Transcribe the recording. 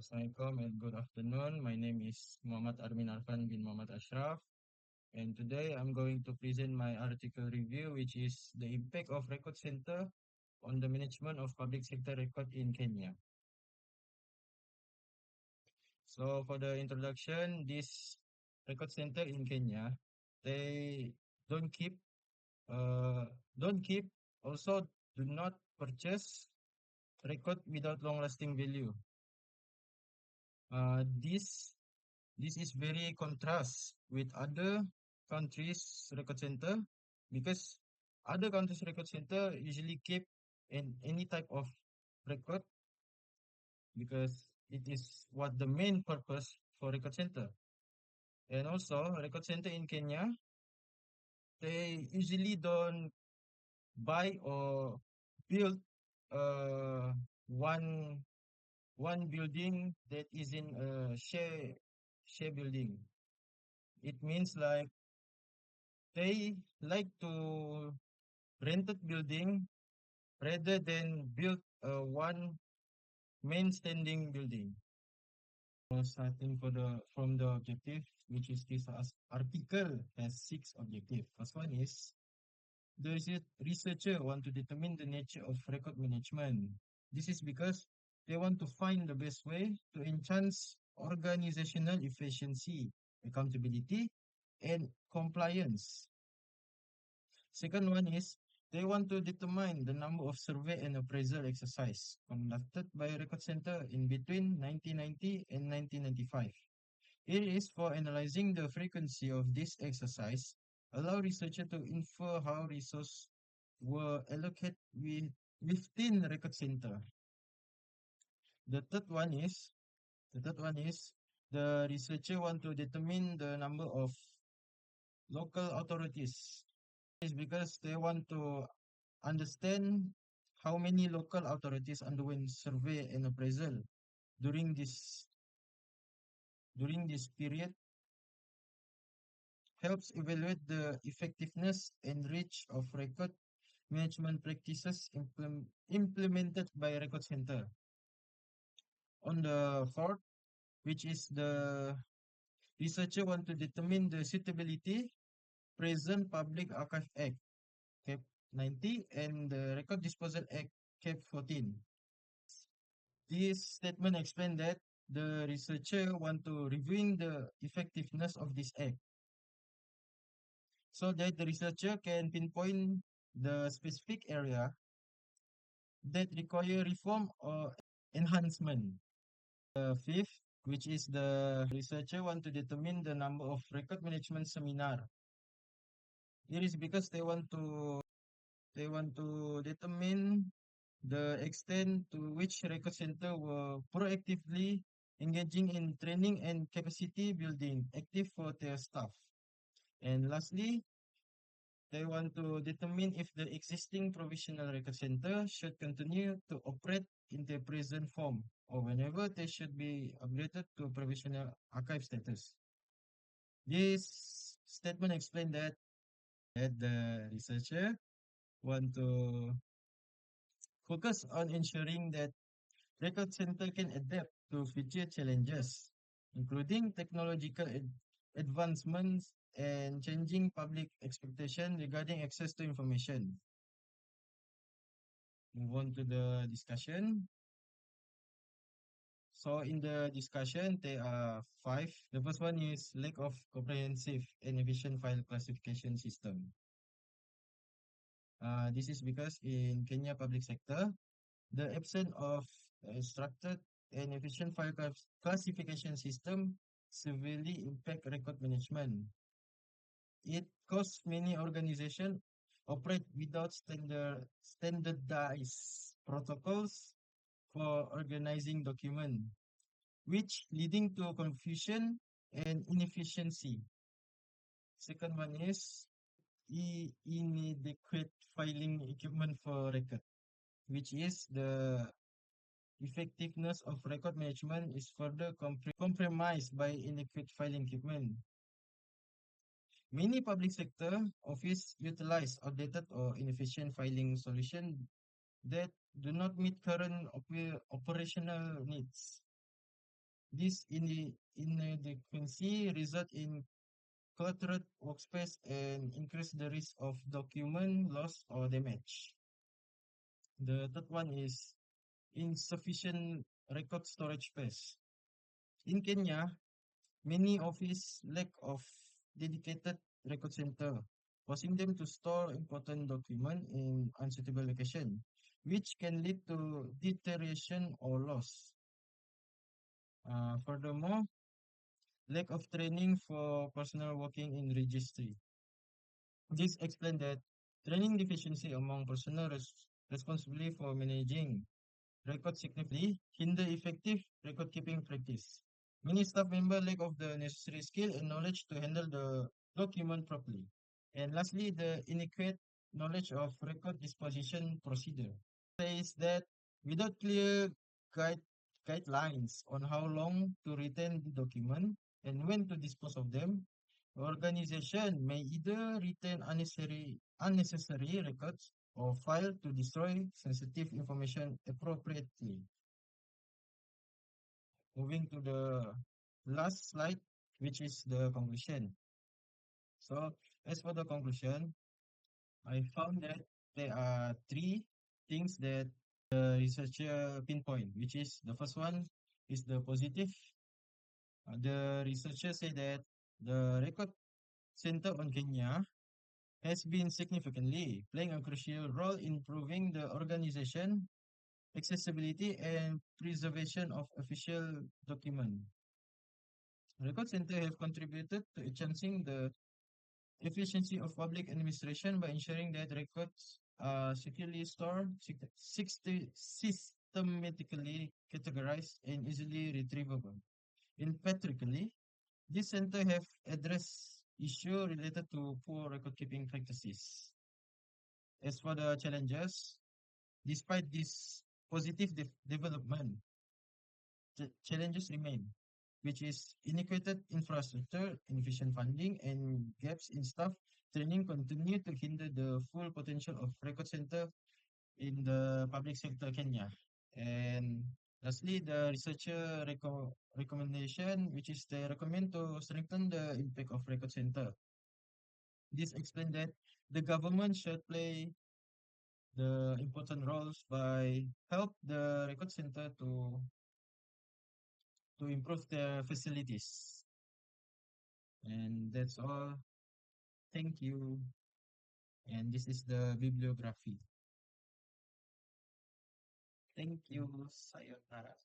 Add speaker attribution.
Speaker 1: Assalamualaikum and good afternoon. My name is Muhammad Armin Arfan bin Muhammad Ashraf, and today I'm going to present my article review, which is the impact of record center on the management of public sector record in Kenya. So for the introduction, this record center in Kenya, they don't keep, uh, don't keep, also do not purchase record without long-lasting value. Uh, this This is very contrast with other countries' record center because other countries' record center usually keep any type of record because it is what the main purpose for record center. And also, record center in Kenya, they usually don't buy or build uh one one building that is in a share building. It means like they like to rented building rather than build one main standing building. Starting for the from the objective, which is this article has six objectives. First one is the researcher want to determine the nature of record management. This is because they want to find the best way to enhance organizational efficiency, accountability, and compliance. Second one is they want to determine the number of survey and appraisal exercise conducted by Record Center in between 1990 and 1995. It is for analyzing the frequency of this exercise, allow researcher to infer how resources were allocated within Record Center. The third one is the third one is the researcher want to determine the number of local authorities. Is because they want to understand how many local authorities underwent survey and appraisal during this period helps evaluate the effectiveness and reach of record management practices implemented by record center. On the fourth, which is the researcher want to determine the suitability present Public Archive Act cap 90 and the Record Disposal Act cap 14. This statement explains that the researcher want to reviewing the effectiveness of this act so that the researcher can pinpoint the specific area that require reform or enhancement. The fifth, which is the researcher want to determine the number of record management seminar. It is because they want to determine the extent to which record center were proactively engaging in training and capacity building active for their staff. And lastly, they want to determine if the existing provisional record center should continue to operate in their present form or whenever they should be upgraded to provisional archive status. This statement explains that the researcher want to focus on ensuring that record center can adapt to future challenges, including technological advancements and changing public expectation regarding access to information. Move on to the discussion. So in the discussion, there are five. The first one is lack of comprehensive and efficient file classification system. This is because in Kenya public sector, the absence of a structured and efficient file classification system severely impact record management. It causes many organizations operate without standardized protocols for organizing document, which leading to confusion and inefficiency. Second one is inadequate filing equipment for record, which is the effectiveness of record management is further compromised by inadequate filing equipment. Many public sector office utilize outdated or inefficient filing solution that do not meet current operational needs. This inadequacy result in cluttered workspace and increase the risk of document loss or damage. The third one is insufficient record storage space. In Kenya, many offices lack of dedicated record center, forcing them to store important document in unsuitable location, which can lead to deterioration or loss. Furthermore, lack of training for personnel working in registry. This explains that training deficiency among personnel responsible for managing records significantly hinder effective record keeping practice. Many staff members lack of the necessary skill and knowledge to handle the document properly. And lastly, the inadequate knowledge of record disposition procedure. Says that without clear guide, guidelines on how long to retain the document and when to dispose of them, organization may either retain unnecessary records or file to destroy sensitive information appropriately. Moving to the last slide, which is the conclusion. So, as for the conclusion, I found that there are three things that the researcher pinpoint, which is the first one is the positive. The researcher say that the record center on Kenya has been significantly playing a crucial role in improving the organization, accessibility, and preservation of official document. Record center have contributed to enhancing the efficiency of public administration by ensuring that records are securely stored, systematically categorized, and easily retrievable. In particular, this center have addressed issues related to poor record keeping practices. As for the challenges, despite this positive development, challenges remain, which is inadequate infrastructure, inefficient funding, and gaps in staff training continue to hinder the full potential of record center in the public sector Kenya. And lastly, the researcher recommendation, which is they recommend to strengthen the impact of record center. This explains that the government should play the important roles by help the record center to improve their facilities. And that's all. Thank you. And this is the bibliography. Thank you. Sayonara.